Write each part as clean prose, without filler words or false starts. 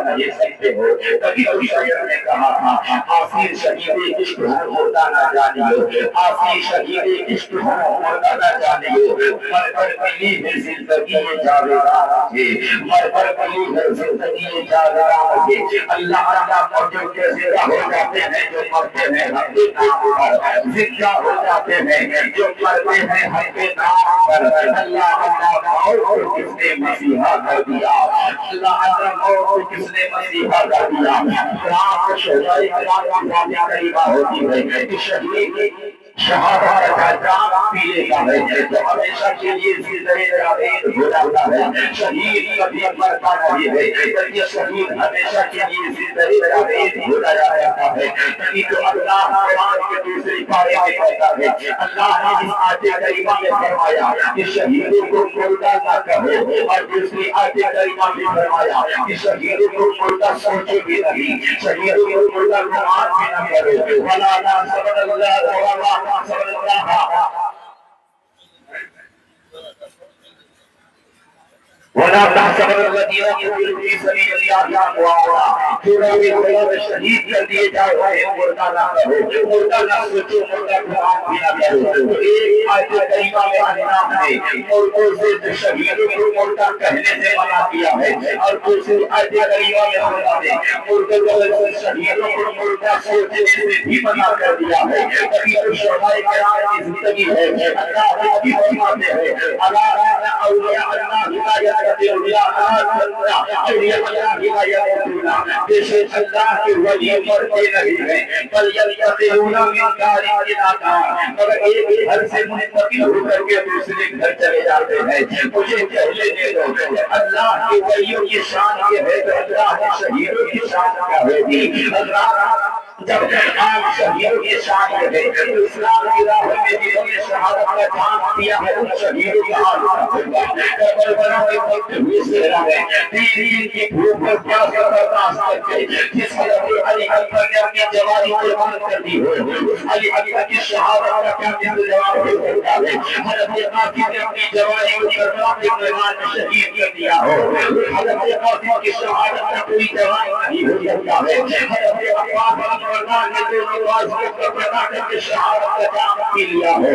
نہ یہ سکتے ہو. کبھی کبھی شاعر نے کہا تھا حاصل شہید عشق ہوتا نہ جانیو, حاصل شہید عشق ہوتا نہ جانیو, مر کر ملی ہے زندگی جاویدان ہے, مر کر ملی ہے زندگی جاویدان ہے. اللہ اللہ موجود کے زندہ ہو جاتے ہیں جو مرتے ہیں حق کے نام پر, زندہ ہو جاتے ہیں جو مرتے ہیں حق کے نام پر. اللہ اللہ موت کو کس نے مسیحا کر دیا, اللہ اللہ موت کو کس نے مسیحا کر دیا. رات شہدائی کرام کی زیادہ قریبہ ہوتی ہے کہ شہید شہادت کا جام پی لیتا ہے تو ہمیشہ کے لیے زندگی جاوید ہو جاتا ہے. شہید کبھی مرتا نہیں ہے بلکہ شہید ہمیشہ کے لیے زندگی جاوید ہو جاتا ہے. تبھی تو اللہ قرآن کے دوسری پارے میں کہتا ہے, اللہ نے اس آیت کریمہ میں فرمایا کہ شہیدوں کو مردہ نہ کہو, اور دوسری آیت کریمہ میں فرمایا کہ شہیدوں کو مردہ سوچو بھی نہیں, شہیدوں کو مردہ گمان بھی نہ کرو. وَلَا تَحْسَبَنَّ اللَّهَ صلی اللہ وَلَا تَحْسَبَنَّ الَّذِينَ قُتِلُوا فِي سَبِيلِ اللَّهِ أَمْوَاتًا, جو شہید کر دیے جائے ہوئے مردہ نہ کہو, مردہ نہ سوچو, مردہ گمان بھی نہ کرو. تو ایک آیت کریمہ میں اللہ نے مردوں سے شہیدوں کو مردہ کہنے سے منع کیا ہے, اور دوسری آیت کریمہ میں اللہ نے مردوں سے شہیدوں کو مردہ سوچنے سے بھی منع کر دیا ہے. کبھی تو شہداء کرام کی زندگی ہے, اللہ کی فرماتے ہیں الا اولیاء اللہ لا اللہ کے ولی مرتے نہیں ہیں بل ينتقلون من دار الى دار, مگر ایک گھر سے منتقل ہو کر کے دوسرے گھر چلے جاتے ہیں. مجھے کہنے دے دو اللہ کے ولیوں کی شان یہ ہے تو اللہ کے شہیدوں کی شان کیا ہوگی. اللہ جب آپ شہیدوں کی شان یہ ہے تو اسلام کی راہ میں جنہوں نے شہادت کا جام دیا ہے ان شہیدوں کا حال ہوگا. کربلا میں پڑتے ہوئے صحرا میں 3 دن کی بھوک اور پیاس کا برداشت کر کے جس حضرت علی اکبر نے اپنی جوانی قربان کر دی ہو, اس علی اکبر کی شہادت کا کیا جواب ہو سکتا ہے. حضرت قاسم نے اپنی جوانی کو کربلا کے میدان میں شہید کر دیا ہو, حضرت قاسم کی شہادت کا کوئی جواب نہیں ہو سکتا ہے. حضرت عباس قربان نے دونوں غازیوں کو بتا کر کے شہادت کا جام پی لیا ہو,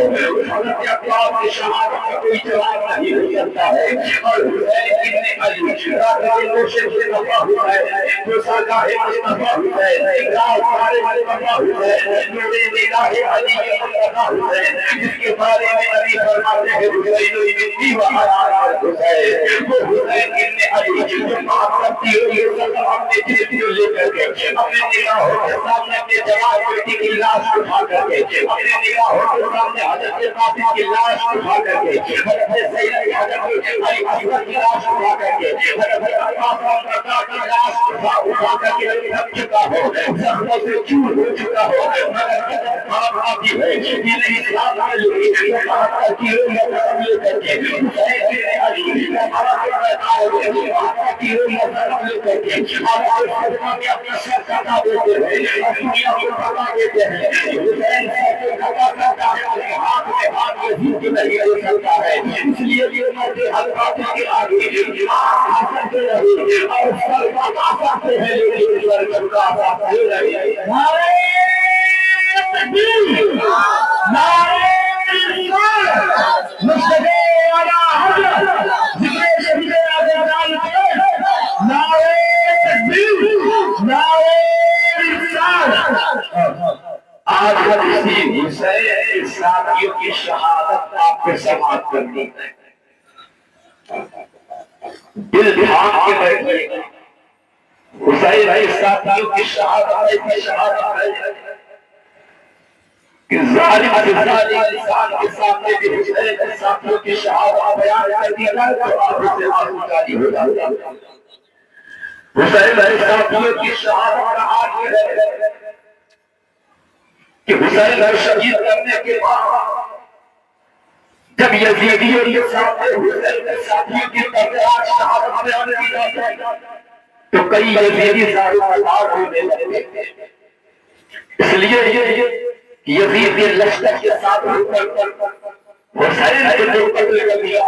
حضرت عباس کی شہادت کا کوئی جواب نہیں ہو سکتا ہے. اور حسین ابن علی راہ روشن سے مصطفیٰ حسین جو ساگاہ مصطفیٰ حسین راہ سارے مصطفیٰ حسین نور الہ علی مصطفیٰ حسین جس کے بارے میں نبی فرماتے ہیں حسین ابن و حسین, وہ حسین ابن علی جو محبت کی ہوئی سلام اپنے جسم کو لے کر کے اپنے نگاہوں کے سامنے اپنے جوان بیٹی کی لاش اٹھا کر کے اپنے نگاہوں کے سامنے حضرت قاسم کی لاش اٹھا کر کے حضرت سیدنا حضرت علی اکبر کی لاش اٹھا کر کے حضرت عباس کی لاش اٹھا کر کے رکھ چکا ہو, زخموں سے چور ہو چکا ہو, مگر حضرت باب آتی ہے کہ نہیں اسلام میں لوگی محبت کی ہوئی مذہب لے کر کے حسین ابن علی محبت کی ہوئی مذہب لے کر کے آپ صدقہ میں اپنا سر کٹا دیتے ہیں, دنیا کو بتا دیتے ہیں. حسین سے کٹا کرتا ہے اپنے ہاتھ میں زند نہیں رہ سکتا ہے, اس لیے یہ مرد حضرات کے آگے حسن سے رہے اور سر کا آسا سے ہے لیکن سر کا آسا سے رہے. نعرہ تکبیر, نعرہ رسالت, مصطفی اعلی حضرت ذکر شہید اعظم کے نعرہ تکبیر, نعرہ رسالت. آج ہم اسی حسین ساتھیوں کی شہادت آپ کے سماعت کرنی ہے. دل دھام کے بیٹھے حسین ساتھیوں کی شہادت ہے کہ ظالم سے ظالم انسان کے سامنے بھی حسین ساتھیوں کی شہادت بیان کر دیا جائے تو آپ سے آنسو جاری ہو جاتے ہیں. حسین ساتھیوں کی شہادت کا حال یہ ہے کہ حسین شہید کرنے کے بعد جب یزیدیوں کے سامنے حسین ساتھیوں کی تکرار شہادت بیان کی جاتی ہے تو کئی یزیدی زار ہونے لگتے ہیں. اس لیے یزید لشکر کے ساتھ حسین کو جو قتل کر دیا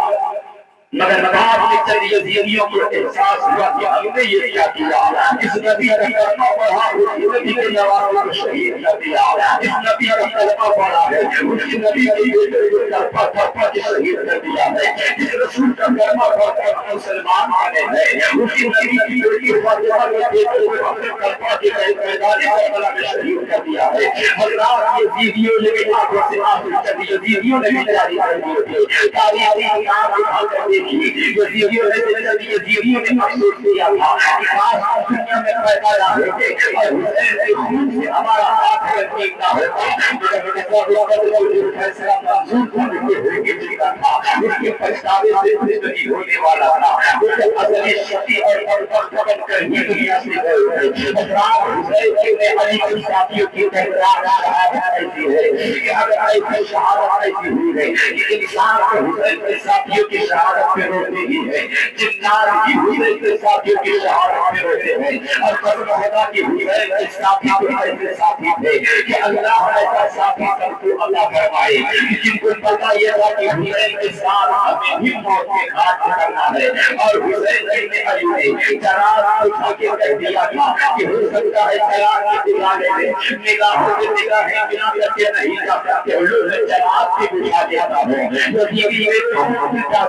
مگر بعد میں چند یزیدیوں کو احساس ہوا کہ ہم نے یہ کیا کیا، اس نبی کا کلمہ پڑھا، اس نبی کے نواسے کو شہید کر دیا، اس نبی کا کلمہ پڑھا ہے، اس کی نبی کے بیٹے کو تڑپا تڑپا کے شہید کر دیا ہے، اس رسول کا کلمہ پڑھ کر ہم مسلمان بنے ہیں، اس کی نبی کی بیٹی فاطمہ کے بیٹے کو ہم نے تڑپا کے میدان کربلا میں شہید کر دیا ہے۔ حضرات یزیدیوں نے بھی آنکھوں سے آنسو چند یزیدیوں نے بھی جاری کر دیے تھے، تاریخی نام اٹھا کر یزیدیوں نے افسوس کیا تھا کہ کاش ہم دنیا میں پیدا نہ ہوتے اور حسین کے خون سے ہمارا آخر ٹھیک نہ ہوتا، فیصلہ منظور ہونے کے جیتا تھا، اس کے پچھتاوے سے زندگی ہونے والا تھا، اسے اصلی شقی اور پکڑ کر ہی دنیا سے گئے تھے۔ حضرات حسین نے علی کے ساتھیوں کی شہادت ایسی ہے کہ اگر ایسی شہادت ایسی ہوئی ہے کہ انسان کو حسین کے ساتھیوں کی شہادت پہ روتے ہی ہے، جنات بھی حسین کے ساتھیوں کی شہادت پہ روتے ہیں، اور قسم خدا کی حسین کے ساتھی کو ایسے ساتھی تھے کہ اللہ ایسا ساتھی سب کو عطا فرمائے جن کو پتہ یہ تھا کہ حسین کے ساتھ ہمیں بھی موت کے گھاٹ اترنا ہے، اور حسین ابن علی نے چراغ اٹھا کے کہہ دیا تھا کہ ہو سکتا ہے چراغ کی دیوانے میں نگاہوں سے نگاہیں بنا کر کے نہیں جا سکتے، انہوں نے چراغ سے بجھا دیتا ہے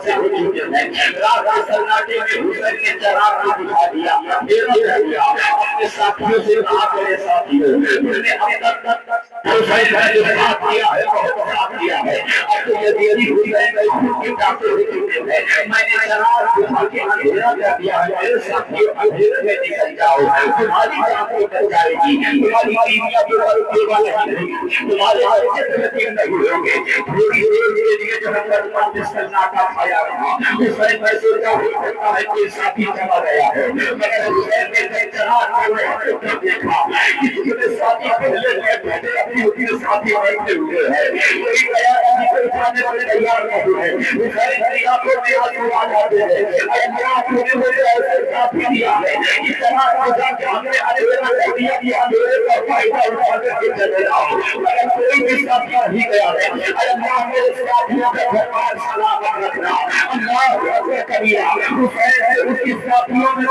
سے ہو چکے ہیں۔ رات کے سناٹے میں حسین نے چراغ کو بجھا دیا، اپنے ساتھیوں سے کہا میرے ساتھیوں، تم نے اب تک حسین کا جو ساتھ دیا ہے بہت ساتھ دیا ہے، اب تو یزیدی حسین میں خود کی کافی ہو چکے ہیں، میں نے چراغ بجھا کے اندھیرا کر دیا ہے، میرے ساتھیوں اندھیرے میں نکل جاؤ، تمہاری جان کو بچ جائے گی، تمہاری بیویاں بھی رونے والی نہیں گی، تمہارے بچے یتیم نہیں ہوں گے۔ تھوڑی دیر کے لیے جو ہم سناٹا کھایا رہا، حسین میں سوچا ہو سکتا ہے کوئی ساتھی چلا گیا ہے، مگر حسین نے چراغ کو دیکھا کہ ساتھی پہلے بیٹھے اپنی ساتھی بیٹھے ہوئے ہیں، کوئی گیا کسی کو اٹھانے والے تیار نہیں ہے، حسین کی آنکھوں میں آنسو آ جاتے ہیں، اللہ نے مجھے ایسے ساتھی دیا ہے کہ چراغ کو جا کے ہم نے اندھیرا کر دیا کہ اندھیرے کا فائدہ اٹھا کر کے چلے جاؤ، مگر کوئی بھی ساتھی نہیں گیا ہے، اللہ میرے ساتھیوں کا بھرپور سلامت رکھنا، اللہ اکبر کبیرہ، حسین اس کی ساتھیوں میں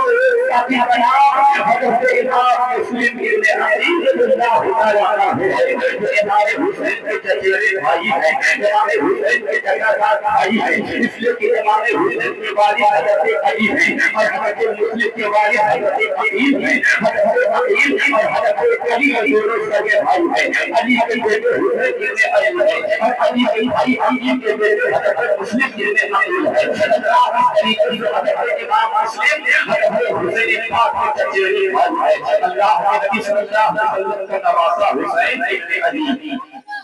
ساتھی بنا، حضرت امام مسلم ابن علی رضی اللہ تعالیٰ عنہ ہے، جو امام حسین کے چچیرے بھائی ہیں، امام حسین کے چچا بھائی ہیں، اس لیے کہ امام حسین کے والد حضرت علی ہیں اور حضرت مسلم کے والد حضرت عقیل ہیں، حضرت عقیل اور حضرت علی دونوں سگے بھائی ہیں، علی کے بیٹے حسین ابن علی ہیں اور علی کے بھائی علی کے بیٹے حضرت مسلم ابن عقیل ہیں۔ اس طریقے سے حضرت امام مسلم حضرت حسین پاک کے چچیرے بھائی ہیں، اللہ کے نبی صلی اللہ علیہ وسلم کا نواسا حسین ابن علی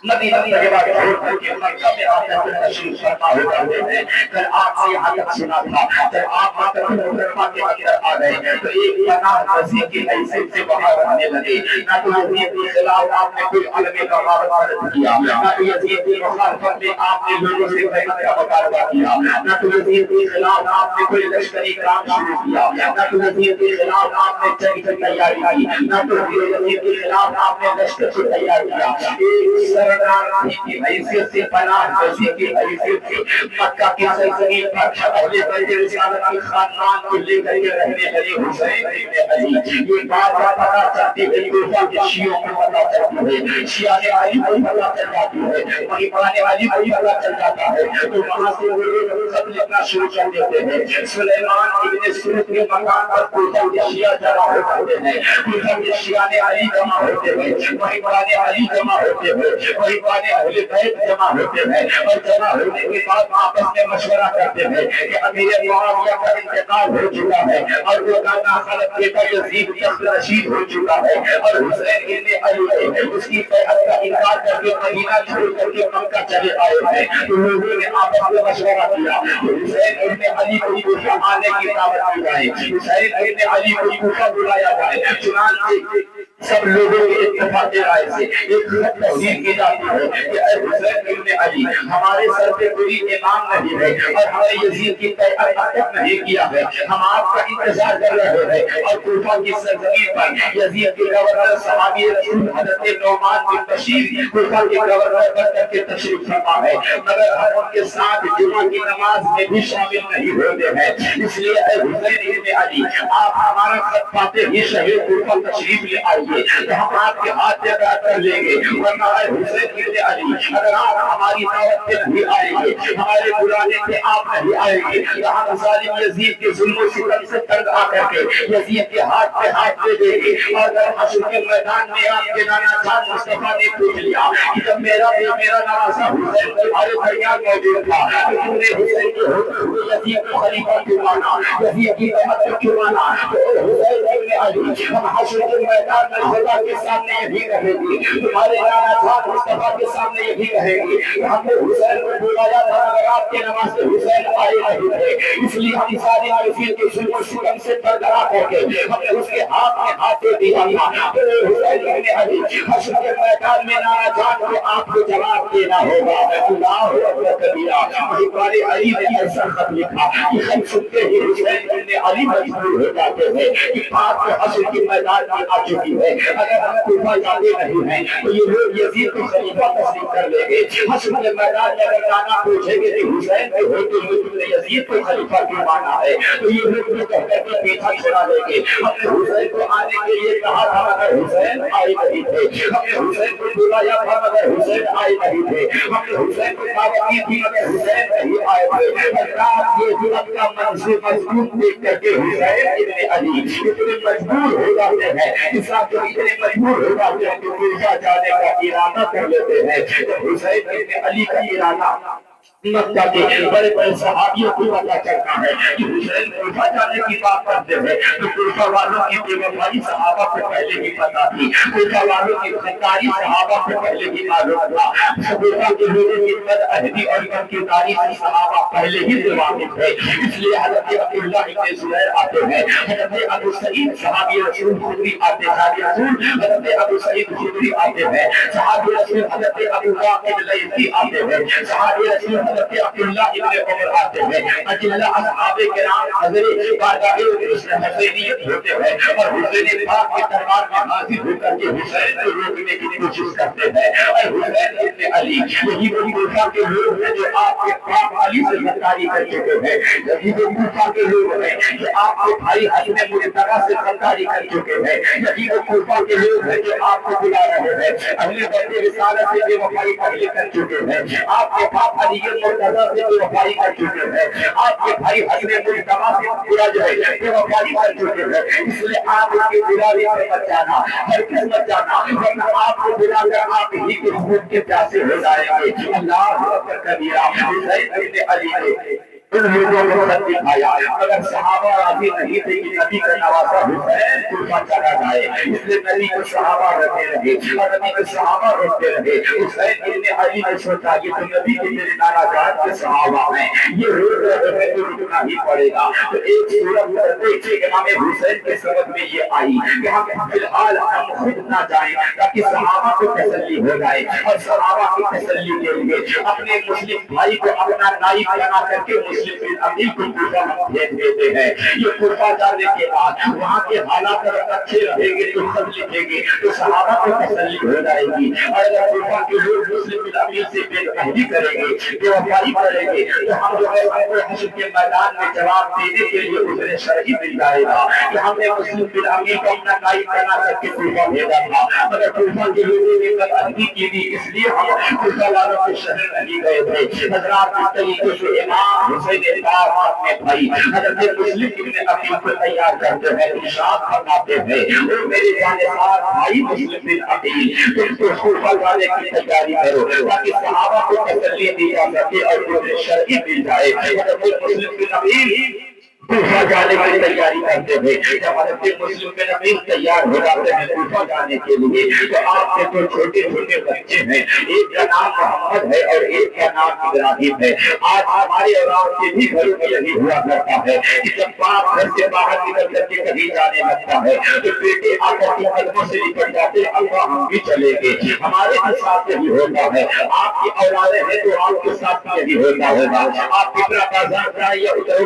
مدینہ طیبہ کے حضور کے مکہ میں آتے ہوئے تشریف فرما ہو کرتے ہیں۔ پھر آپ سے یہاں تک سنا تھا جب آپ مکہ مکرمہ کے اندر آ گئے تو ایک پناہ گزین کی حیثیت سے باہر آنے لگے، نہ تو یزید کے خلاف آپ نے کوئی عالم بغاوت کیا، نہ تو یزید کی مخالفت میں آپ نے لوگوں سے بیعت کا مطالبہ کیا، نہ تو یزید کے خلاف آپ نے کوئی لشکری کام شروع کیا، نہ تو یزید کے خلاف آپ نے جنگ کی تیاری کی، نہ تو یزید کے خلاف آپ نے لشکر کی تیاری کیا۔ ایک سردار کی حیثیت سے پناہ گزین کی حیثیت سے مکہ کی سرزمین پر اہل بیت رسالت کے خاندان کو لے کر کے رہنے لگے حسین ابن علی۔ یہ بات پتہ چلتی ہے کوفہ کے شیعوں کو پتہ چلتی ہے، شیعہ نے علی کو پتہ چل جاتی ہے، وہیں پرانے علی کو پتہ چل جاتا ہے، تو وہاں سے وہ لوگ خط لکھنا شروع کر دیتے ہیں۔ سلیمان ابن سرد کے مکان پر کوفہ کے شیعہ جمع ہوتے ہیں، کوفہ کے شیعہ نے علی جمع ہوتے ہیں، وہیں پرانے علی جمع ہوتے ہیں، وہیں پرانے اہل بیت جمع ہوتے ہیں، اور جمع ہونے کے بعد آپس میں مشورہ کرتے ہیں کہ امیر معاویہ کا انتقال ہو چکا ہے اور وہ کا ناخلف بیٹا یزید تخت رشید ہو چکا ہے، اور حسین ابن علی نے اس کی بیعت کا انکار کر کے مدینہ چھوڑ کر کے مکہ چلے آئے ہیں، تو لوگوں نے آپس میں مشورہ کیا کہ حسین ابن علی کو کوفہ آنے کی دعوت دی جائے، حسین ابن علی کو کوفہ بلایا جائے۔ چنانچہ سب لوگوں کے اتفاق رائے سے ایک خط تحریر کی جاتی ہے کہ اے حسین ابن علی، ہمارے سر پہ کوئی امام نہیں ہے اور ہمیں یزید کی بیعت نہیں کیا ہے، ہم آپ کا انتظار کر رہے ہیں۔ اور کوفہ کی سرزمین پر یزید کے گورنر صحابی رسول حضرت نعمان بن بشیر کوفہ کے گورنر بن کر کے تشریف فرما ہے، مگر ہم ان کے ساتھ جمعہ کی نماز میں بھی شامل نہیں ہوتے ہیں۔ اس لیے اے حسین ابن علی، آپ ہمارا خط پاتے ہی شہر کوفہ تشریف لے آئیے تو ہم آپ کے ہاتھ سے بیعت کر لیں گے، ورنہ اے حسین ابن علی، اگر آپ ہماری دعوت پہ نہیں آئیں گے، ہمارے بلانے پہ آپ نہیں آئیں گے، تو ہم ظالم یزید کے ظلم و ستم سے تنگ آ کر کے یزید کے ہاتھ پہ ہاتھ دے دیں گے۔ اور اگر حشر کے میدان میں آپ کے نانا جان مصطفیٰ نے پوچھ لیا کہ جب میرا نواسا حسین تمہارے درمیان موجود تھا تو تم نے حسین کے ہوتے ہوئے یزید کو خلیفہ کیوں مانا، یزید کی قیمت کیوں مانا؟ تو اے حسین ابن علی، ہم حشر کے میدان میں خدا کے سامنے یہ بھی کہیں گے، تمہارے نانا جان مصطفیٰ کے سامنے یہ بھی کہیں گے کہ ہم نے حسین کو بلایا تھا مگر آپ کے نماز سے حسین آئے نہیں تھے، اس لیے ہم سارے عارفین کے ظلم و ستم سے برقرار کر کے ہم نے اس کے ہاتھ میں ہاتھ دے دیا تھا۔ تو حسین ابن علی، حشر کے میدان میں نانا جان کو آپ کو جواب دینا ہوگا۔ اللہ اکبر کبیرہ۔ وہی قاری علی نے ایسا خط لکھا کہ ہم سنتے ہی حسین ابن علی مجبور ہو جاتے ہیں کہ بات تو حشر کے میدان میں آ چکی ہے، اگر ہم کوفہ جاتے نہیں ہیں تو یہ لوگ یزید کو خلیفہ تسلیم کر لیں گے۔ حشر کے میدان میں اگر نانا پوچھیں گے کہ حسین کے ہوتے ہوئے تم نے یزید کو خلیفہ کیوں مانا ہے تو یہ لوگ بھی کہہ کر کے پیچھا چھڑا لیں گے، ہم نے حسین کو آنے کے لیے کہا تھا مگر حسین آئے نہیں تھے، ہم نے حسین کو بلایا تھا مگر حسین آئے نہیں تھے، ہم نے حسین کو دعوت کی تھی مگر حسین نہیں آئے تھے۔ حضرات، یہ جرم کا منصوب مضمون دیکھ کر کے حسین ابن علی اتنے مجبور ہو جاتے ہیں، اس رات جو اتنے مجبور ہو جاتے ہیں کہ کوفہ جانے کا ارادہ کر لیتے ہیں۔ حسین ابن علی کا ارادہ مکہ کے بڑے بڑے صحابیوں کو پتہ چلتا ہے کہ حسین کوفہ جانے کی بات کرتے ہیں تو کوفہ والوں کی بے وفائی صحابہ کو پہلے ہی پتا تھی، کوفہ والوں کی غداری صحابہ کو پہلے ہی معلوم تھا، کوفہ کے لوگوں کی بدعہدی اور غداری سے صحابہ پہلے ہی سے واقف ہے۔ اس لیے حضرت عبداللہ ابن زبیر آتے ہیں، حضرت ابو سعید صحابی رسول خدری آتے ہیں، حضرت ابو سعید خدری آتے ہیں، صحابی رسول حضرت ابو واقد لیثی آتے ہیں، صحابی رسول حضرت عبداللہ ابن عمر آتے ہیں، اجلہ اصحاب کرام حضرت بارگاہ حسینیت ہوتے ہیں اور حسین پاک کے دربار میں حاضر ہو کر کے حسین کو روکنے کی کوشش کرتے ہیں۔ اور حسین ابن علی، یہی وہ کوفہ کے لوگ ہیں جو آپ کے باپ علی سے غداری کر چکے ہیں، یہی وہ کوفہ کے لوگ ہیں جو آپ کے بھائی حسن مرتضیٰ سے غداری کر چکے ہیں، یہی وہ کوفہ کے لوگ ہیں جو آپ کو بلا رہے ہیں، اہل بیت رسالت سے بے وفائی پہلے کر چکے ہیں، آپ کے باپ علی مرتضیٰ سے بے وفائی کر چکے ہیں، آپ کے بھائی حسن مرتضیٰ سے برا جو ہے بے وفائی کر چکے ہیں۔ اس لیے آپ ان کے بلانے سے مت جانا، ہرگز مت جانا، ورنہ آپ کو بلا کر آپ ہی کے خون کے پیاسے ہو جائیں گے۔ اللہ اکبر کبیرہ۔ حسین ابن علی نے ان لوگوں کو خط دکھایا مگر صحابہ راضی نہیں تھے کہ نبی کا نواسا حسین کوفہ چلا جائے، اس لیے نبی کو صحابہ رہتے رہے اور نبی کو صحابہ روکتے رہے۔ حسین ابن علی نے سوچا کہ تو نبی کے میرے نانا جان کے صحابہ ہیں، یہ روک رہے ہیں تو رکنا ہی پڑے گا۔ تو ایک صورت دیکھیے امام حسین کے سبب میں یہ آئی کہ ہم فی الحال ہم خود نہ جائیں تاکہ صحابہ کو تسلی ہو جائے، اور صحابہ کی تسلی کے لیے اپنے مسلم بھائی کو اپنا نائب بنا کر کے مسلم امیر کو کوفہ بھیج دیتے ہیں۔ یہ کوفہ جانے کے بعد وہاں کے حالات اگر اچھے رہیں گے تو خط لکھیں گے تو صحابہ کو تسلی ہو جائے گی، اور اگر کوفہ کے لوگ مسلم امیر سے بے کریں گے، بے وفائی کریں گے تو ہم جو ہے حشر کے میدان میں جواب دینے کے لیے اسے شرعی مل جائے گا کہ ہم نے مسلم امیر کو اپنا نائب بنا کر کے کوفہ بھیجا تھا، مگر کوفہ کے لوگوں نے بدعہدی کی تھی، اس لیے ہم کوفہ والوں کے شہر نہیں گئے تھے۔ حضرات، اس طریقے سے امام حسین اپنے بھائی حضرت مسلم ابن عقیل کو تیار کرتے ہیں، ارشاد فرماتے ہیں او میرے جانسار بھائی مسلم بن عقیل، تم تو کوفہ جانے کی تیاری کرو تاکہ صحابہ کو تسلی دی جا سکے اور انہیں شرعی مل جائے۔ حضرت مسلم بن عقیل کوفہ جانے کی تیاری کرتے تھے. جب حضرت مسلم بن عقیل تیار ہو جاتے ہیں کوفہ جانے کے لیے تو آپ کے دو چھوٹے چھوٹے بچے ہیں, ایک کا نام محمد ہے اور ایک کا نام ابراہیم ہے. آج ہمارے اور آپ کے بھی گھروں میں یہی ہوا کرتا ہے کہ جب باپ گھر سے باہر نکل کر کے کہیں جانے لگتا ہے تو بیٹے آ کر کے قدموں سے نکل جاتے ہیں, ابا ہم بھی چلیں گے. ہمارے کے ساتھ یہی ہوتا ہے, آپ کی اولادیں ہیں تو آپ کے ساتھ یہی ہوتا ہوگا. آپ کتنا بازار جائیں یا ادھر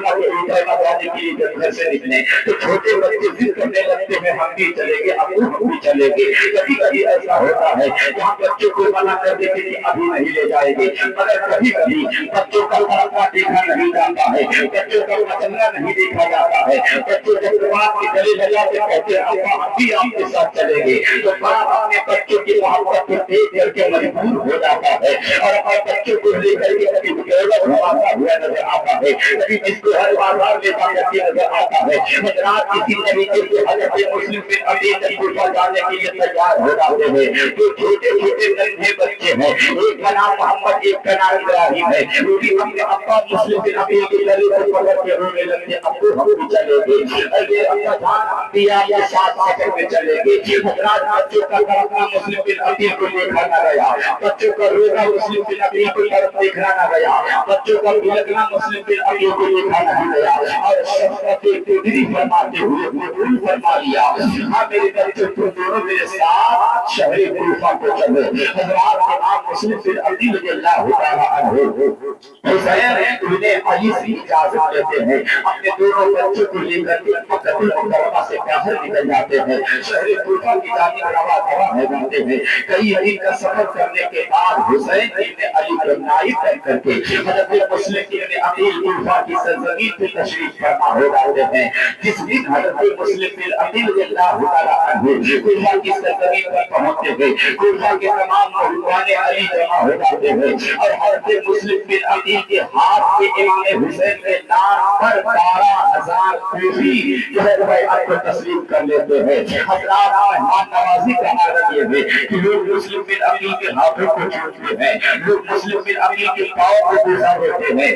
گھر سے نکلے تو چھوٹے بچے ضد کرنے لگتے ہیں ہم بھی چلیں گے, ابو ہم بھی چلیں گے. کبھی کبھی ایسا ہوتا ہے جہاں بچوں کو منع کر دیتے کہ ابھی نہیں لے جائیں گے, مگر کبھی کبھی بچوں کا طریقہ دیکھا نہیں جاتا ہے, بچوں کا مسئلہ نہیں دیکھا جاتا ہے. بچوں جب باپ کے گلے لگا کے کہتے ہیں ابا ہم بھی آپ کے ساتھ چلیں گے تو باپ اپنے بچوں کی محبت کو دیکھ کر کے مجبور ہو جاتا ہے اور اپنے بچوں کو لے کر کے کبھی دولت بھرتا ہوا نظر آتا ہے, کبھی جس کو ہر بار لے جا کر کے نظر آتا ہے. حضرات کسی طریقے سے حضرت مسلم بن عقیل کوفہ جانے کے لیے تیار ہو جاتے ہیں. جو چھوٹے چھوٹے ننھے بچے ہیں, ایک کا نام محمد ایک کا نام ابراہیم ہے, وہ بھی اپنے ابا مسلم بن عقیل کے گلے کو پکڑ کے رونے لگتے ابو ہم بھی چلیں گے, اے ابا جان ہم بھی آپ کے ساتھ سفر میں چلیں گے. حضرات بچوں کا رونا مسلم بن عقیل کو دیکھا نہ گیا, بچوں کا رونا مسلم بن عقیل کو دیکھا نہ گیا, بچوں کا بھڑکنا مسلم بن عقیل کو دیکھا نہ گیا. اور شفقت قدری فرماتے ہوئے قبول فرما لیا, ہاں میرے بچوں کو دونوں میرے ساتھ شہر کوفہ کو چلے. حضرات کے نام مسلم بن عقیل رضی اللہ تعالی عنہ حسین ابن علی سے اجازت لیتے ہیں, اپنے دونوں بچوں کو لے کر کے مکہ المکرمہ سے باہر نکل جاتے ہیں, شہر کوفہ کی جانب رواں ہو جاتے ہیں. کئی دن کا سفر کرنے کے بعد حسین ابن علی کو نائب کر کے حضرت مسلم ابن عقیل کوفہ کی سرزمین پہ تشریف فرما ہو جاتے ہیں. جس دن حضرت مسلم بن عقیل رضی اللہ تعالی عنہ کوفہ کی سرزمین پر پہنچتے ہیں, کوفہ کے تمام مہمان علی جمع ہو جاتے ہیں اور حضرت مسلم بن عقیل کے ہاتھ کے امام حسین کے نام پر 12,000 کوفی جو ہے بیعت کو تسلیم کر لیتے ہیں. حضرات مہمان نوازی کا عادت یہ ہے کہ لوگ مسلم بن عقیل کے ہاتھوں کو چھوتے ہیں, لوگ مسلم بن عقیل کے پاؤں کو بوسہ دیتے ہیں.